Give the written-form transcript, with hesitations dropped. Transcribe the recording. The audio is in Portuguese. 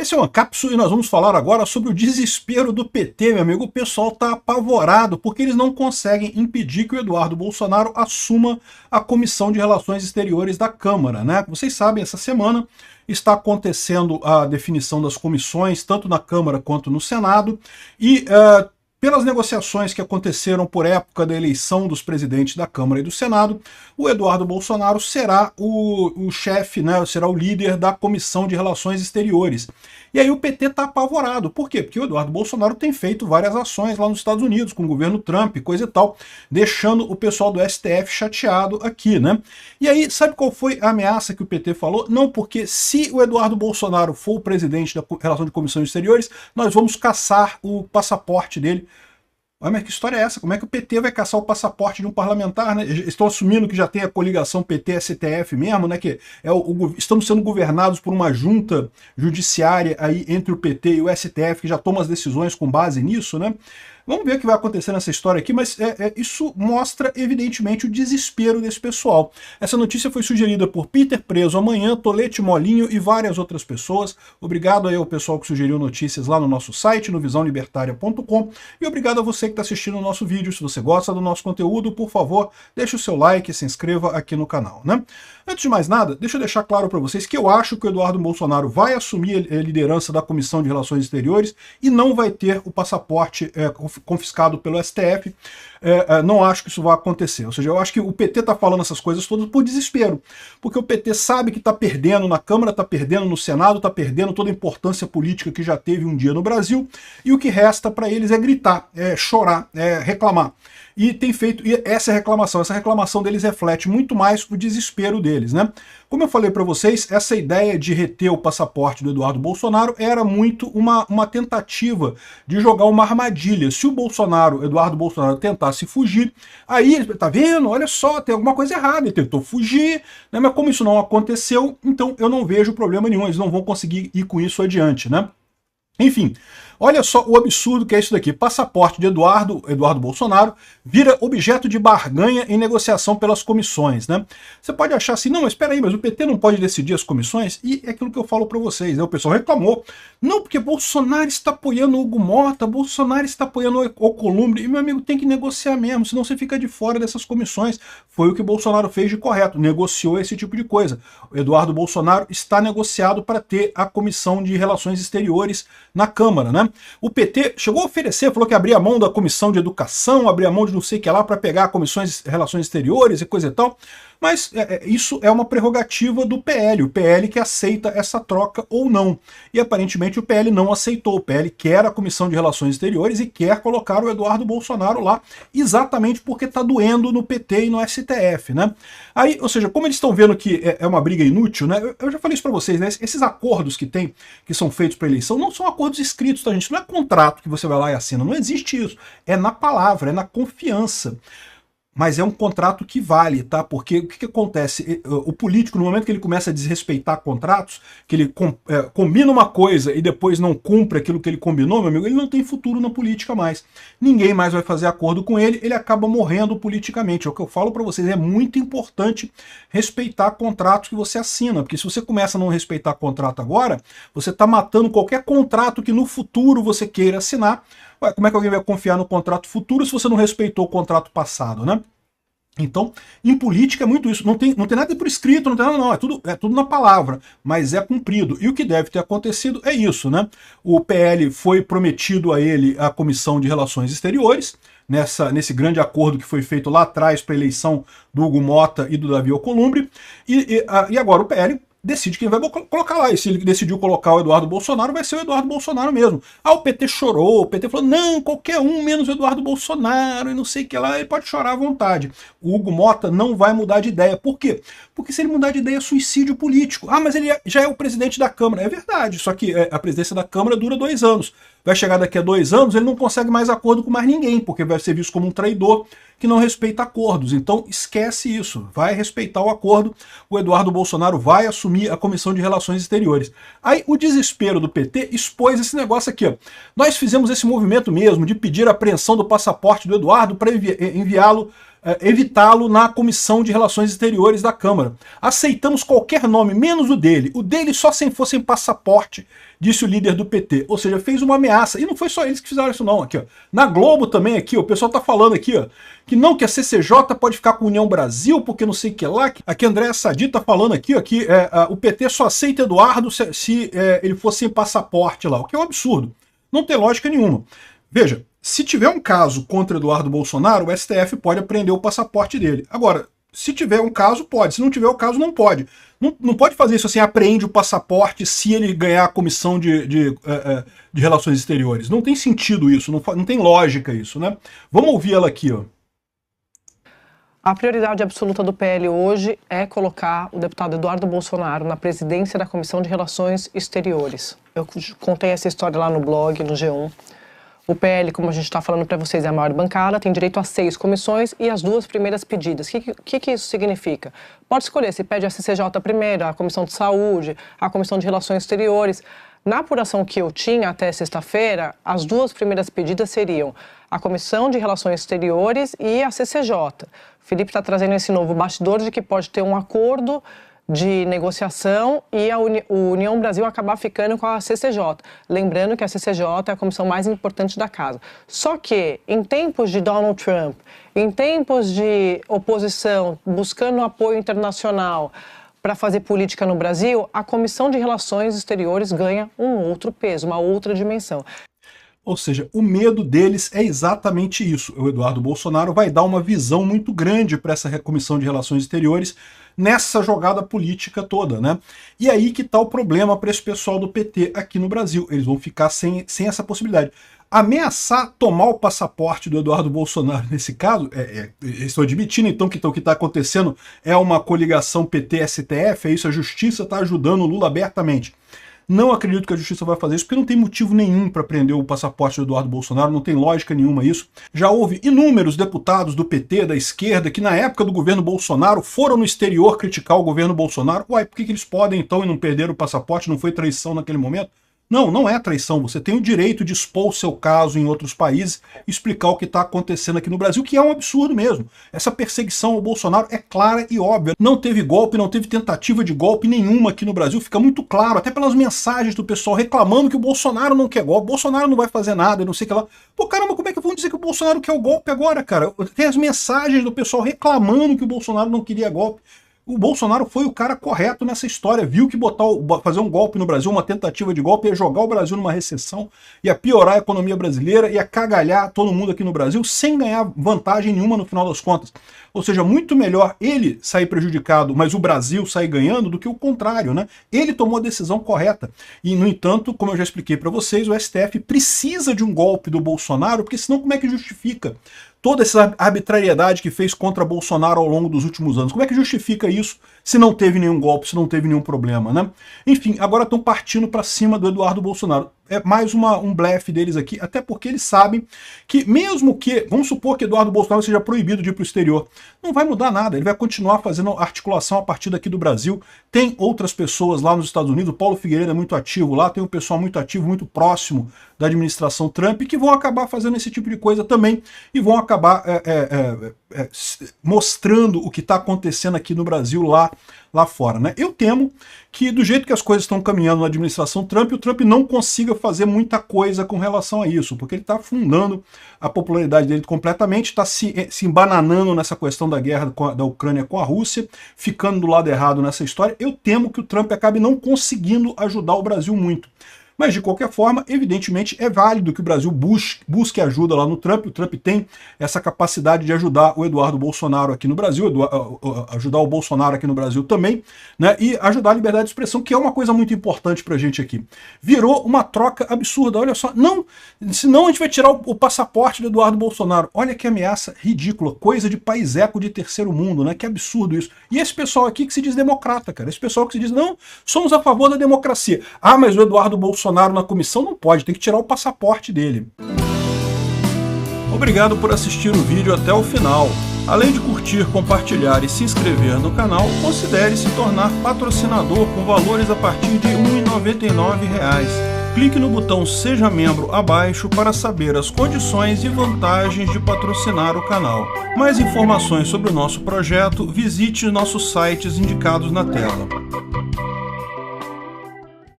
Esse é o Ancapsu e nós vamos falar agora sobre o desespero do PT, meu amigo. O pessoal está apavorado porque eles não conseguem impedir que o Eduardo Bolsonaro assuma a Comissão de Relações Exteriores da Câmara, né? Vocês sabem, essa semana está acontecendo a definição das comissões, tanto na Câmara quanto no Senado, e pelas negociações que aconteceram por época da eleição dos presidentes da Câmara e do Senado, o Eduardo Bolsonaro será o chefe, né, será o líder da Comissão de Relações Exteriores. E aí o PT está apavorado. Por quê? Porque o Eduardo Bolsonaro tem feito várias ações lá nos Estados Unidos, com o governo Trump, coisa e tal, deixando o pessoal do STF chateado aqui, né? E aí, sabe qual foi a ameaça que o PT falou? Não, porque se o Eduardo Bolsonaro for o presidente da Relação de Comissões Exteriores, nós vamos caçar o passaporte dele. Olha, mas que história é essa? Como é que o PT vai caçar o passaporte de um parlamentar, né? Estão assumindo que já tem a coligação PT-STF mesmo, né? Que estamos sendo governados por uma junta judiciária aí entre o PT e o STF, que já toma as decisões com base nisso, né? Vamos ver o que vai acontecer nessa história aqui, mas isso mostra, evidentemente, o desespero desse pessoal. Essa notícia foi sugerida por Peter Preso Amanhã, Tolete Molinho e várias outras pessoas. Obrigado aí ao pessoal que sugeriu notícias lá no nosso site, no visãolibertaria.com, e obrigado a você que está assistindo o nosso vídeo. Se você gosta do nosso conteúdo, por favor, deixe o seu like e se inscreva aqui no canal, né? Antes de mais nada, deixa eu deixar claro para vocês que eu acho que o Eduardo Bolsonaro vai assumir a liderança da Comissão de Relações Exteriores e não vai ter o passaporte confiscado pelo STF. Não acho que isso vai acontecer. Ou seja, eu acho que o PT está falando essas coisas todas por desespero, porque o PT sabe que está perdendo na Câmara, está perdendo no Senado, está perdendo toda a importância política que já teve um dia no Brasil, e o que resta para eles é gritar, chorar, reclamar. E tem feito essa reclamação deles reflete muito mais o desespero deles, né? Como eu falei para vocês, essa ideia de reter o passaporte do Eduardo Bolsonaro era muito uma tentativa de jogar uma armadilha. Se o Eduardo Bolsonaro tentasse fugir, aí, tá vendo? Olha só, tem alguma coisa errada, ele tentou fugir, né? Mas como isso não aconteceu, então eu não vejo problema nenhum, eles não vão conseguir ir com isso adiante, né? Enfim, olha só o absurdo que é isso daqui. Passaporte de Eduardo Bolsonaro vira objeto de barganha em negociação pelas comissões, né? Você pode achar assim, não, mas espera aí, mas o PT não pode decidir as comissões? E é aquilo que eu falo para vocês, né? O pessoal reclamou. Não, porque Bolsonaro está apoiando o Hugo Mota, Bolsonaro está apoiando o Alcolumbre, e meu amigo, tem que negociar mesmo, senão você fica de fora dessas comissões. Foi o que Bolsonaro fez de correto, negociou esse tipo de coisa. O Eduardo Bolsonaro está negociado para ter a Comissão de Relações Exteriores na Câmara, né? O PT chegou a oferecer, falou que abria mão da Comissão de Educação, abria mão de não sei o que lá para pegar comissões de Relações Exteriores e coisa e tal, mas isso é uma prerrogativa do PL, o PL que aceita essa troca ou não. E aparentemente o PL não aceitou, o PL quer a Comissão de Relações Exteriores e quer colocar o Eduardo Bolsonaro lá, exatamente porque está doendo no PT e no STF, né? Aí, ou seja, como eles estão vendo que é uma briga inútil, né? Eu já falei isso para vocês, né? Esses acordos que são feitos para eleição, não são acordos escritos, tá, gente? Não é contrato que você vai lá e assina, não existe isso. É na palavra, é na confiança. Mas é um contrato que vale, tá? Porque o que acontece? O político, no momento que ele começa a desrespeitar contratos, que ele combina uma coisa e depois não cumpre aquilo que ele combinou, meu amigo, ele não tem futuro na política mais. Ninguém mais vai fazer acordo com ele, ele acaba morrendo politicamente. É o que eu falo para vocês, é muito importante respeitar contratos que você assina, porque se você começa a não respeitar contrato agora, você está matando qualquer contrato que no futuro você queira assinar. Ué, como é que alguém vai confiar no contrato futuro se você não respeitou o contrato passado, né? Então, em política é muito isso. Não tem nada por escrito, não tem nada não. É tudo na palavra, mas é cumprido. E o que deve ter acontecido é isso, né? O PL foi prometido a ele a Comissão de Relações Exteriores, nesse grande acordo que foi feito lá atrás para a eleição do Hugo Mota e do Davi Alcolumbre, e agora o PL decide quem vai colocar lá. E se ele decidiu colocar o Eduardo Bolsonaro, vai ser o Eduardo Bolsonaro mesmo. Ah, o PT chorou, o PT falou, não, qualquer um menos o Eduardo Bolsonaro, e não sei o que lá, ele pode chorar à vontade. O Hugo Mota não vai mudar de ideia. Por quê? Porque se ele mudar de ideia é suicídio político. Ah, mas ele já é o presidente da Câmara. É verdade, só que a presidência da Câmara dura 2 anos. Vai chegar daqui a 2 anos, ele não consegue mais acordo com mais ninguém, porque vai ser visto como um traidor que não respeita acordos. Então esquece isso, vai respeitar o acordo, o Eduardo Bolsonaro vai assumir a Comissão de Relações Exteriores. Aí o desespero do PT expôs esse negócio aqui, ó. Nós fizemos esse movimento mesmo de pedir a apreensão do passaporte do Eduardo para enviá-lo evitá-lo na Comissão de Relações Exteriores da Câmara. Aceitamos qualquer nome, menos o dele. O dele só se fosse em passaporte, disse o líder do PT. Ou seja, fez uma ameaça. E não foi só eles que fizeram isso não. Aqui, ó. Na Globo também, aqui, ó, o pessoal tá falando aqui, ó, que não, que a CCJ pode ficar com a União Brasil, porque não sei o que lá. Aqui a Andréa Sadi tá falando aqui, ó, que o PT só aceita Eduardo se ele fosse em passaporte lá, o que é um absurdo. Não tem lógica nenhuma. Veja, se tiver um caso contra Eduardo Bolsonaro, o STF pode apreender o passaporte dele. Agora, se tiver um caso, pode. Se não tiver o caso, não pode. Não pode fazer isso assim, apreende o passaporte se ele ganhar a comissão de relações exteriores. Não tem sentido isso, não tem lógica isso, né? Vamos ouvir ela aqui, ó. A prioridade absoluta do PL hoje é colocar o deputado Eduardo Bolsonaro na presidência da Comissão de Relações Exteriores. Eu contei essa história lá no blog, no G1. O PL, como a gente está falando para vocês, é a maior bancada, tem direito a 6 comissões e as 2 primeiras pedidas. O que isso significa? Pode escolher se pede a CCJ primeiro, a Comissão de Saúde, a Comissão de Relações Exteriores. Na apuração que eu tinha até sexta-feira, as 2 primeiras pedidas seriam a Comissão de Relações Exteriores e a CCJ. O Felipe está trazendo esse novo bastidor de que pode ter um acordo de negociação e a União Brasil acabar ficando com a CCJ. Lembrando que a CCJ é a comissão mais importante da casa. Só que, em tempos de Donald Trump, em tempos de oposição, buscando apoio internacional para fazer política no Brasil, a Comissão de Relações Exteriores ganha um outro peso, uma outra dimensão. Ou seja, o medo deles é exatamente isso. O Eduardo Bolsonaro vai dar uma visão muito grande para essa Comissão de Relações Exteriores nessa jogada política toda, né? E aí que está o problema para esse pessoal do PT aqui no Brasil. Eles vão ficar sem essa possibilidade. Ameaçar tomar o passaporte do Eduardo Bolsonaro nesse caso, estou admitindo então que o que está acontecendo é uma coligação PT-STF, é isso, a justiça está ajudando o Lula abertamente. Não acredito que a justiça vai fazer isso, porque não tem motivo nenhum para prender o passaporte do Eduardo Bolsonaro, não tem lógica nenhuma isso. Já houve inúmeros deputados do PT, da esquerda, que na época do governo Bolsonaro foram no exterior criticar o governo Bolsonaro. Uai, por que eles podem então e não perderam o passaporte? Não foi traição naquele momento? Não, não é traição. Você tem o direito de expor o seu caso em outros países, explicar o que está acontecendo aqui no Brasil, que é um absurdo mesmo. Essa perseguição ao Bolsonaro é clara e óbvia. Não teve golpe, não teve tentativa de golpe nenhuma aqui no Brasil. Fica muito claro, até pelas mensagens do pessoal reclamando que o Bolsonaro não quer golpe, o Bolsonaro não vai fazer nada, e não sei o que lá. Pô, caramba, como é que vão dizer que o Bolsonaro quer o golpe agora, cara? Tem as mensagens do pessoal reclamando que o Bolsonaro não queria golpe. O Bolsonaro foi o cara correto nessa história, viu que fazer um golpe no Brasil, uma tentativa de golpe, ia jogar o Brasil numa recessão, ia piorar a economia brasileira, ia cagalhar todo mundo aqui no Brasil sem ganhar vantagem nenhuma no final das contas. Ou seja, muito melhor ele sair prejudicado, mas o Brasil sair ganhando, do que o contrário, né? Ele tomou a decisão correta. E, no entanto, como eu já expliquei para vocês, o STF precisa de um golpe do Bolsonaro, porque senão como é que justifica toda essa arbitrariedade que fez contra Bolsonaro ao longo dos últimos anos? Como é que justifica isso se não teve nenhum golpe, se não teve nenhum problema, né? Enfim, agora estão partindo para cima do Eduardo Bolsonaro. É mais um blefe deles aqui, até porque eles sabem que mesmo que, vamos supor que Eduardo Bolsonaro seja proibido de ir para o exterior, não vai mudar nada, ele vai continuar fazendo articulação a partir daqui do Brasil. Tem outras pessoas lá nos Estados Unidos, o Paulo Figueiredo é muito ativo lá, tem um pessoal muito ativo, muito próximo da administração Trump, que vão acabar fazendo esse tipo de coisa também, e vão acabar mostrando o que está acontecendo aqui no Brasil lá fora, né? Eu temo que do jeito que as coisas estão caminhando na administração Trump, o Trump não consiga fazer muita coisa com relação a isso, porque ele está afundando a popularidade dele completamente, está se embananando nessa questão da guerra da Ucrânia com a Rússia, ficando do lado errado nessa história. Eu temo que o Trump acabe não conseguindo ajudar o Brasil muito. Mas, de qualquer forma, evidentemente, é válido que o Brasil busque ajuda lá no Trump. O Trump tem essa capacidade de ajudar o Eduardo Bolsonaro aqui no Brasil, ajudar o Bolsonaro aqui no Brasil também, né? E ajudar a liberdade de expressão, que é uma coisa muito importante pra gente aqui. Virou uma troca absurda, olha só. Não, senão a gente vai tirar o passaporte do Eduardo Bolsonaro. Olha que ameaça ridícula, coisa de paiseco de terceiro mundo, né? Que absurdo isso. E esse pessoal aqui que se diz democrata, cara. Esse pessoal que se diz, não, somos a favor da democracia. Ah, mas o Eduardo Bolsonaro na comissão não pode, tem que tirar o passaporte dele. Obrigado por assistir o vídeo até o final. Além de curtir, compartilhar e se inscrever no canal, considere se tornar patrocinador com valores a partir de R$ 1,99. Clique no botão Seja Membro abaixo para saber as condições e vantagens de patrocinar o canal. Mais informações sobre o nosso projeto, visite nossos sites indicados na tela.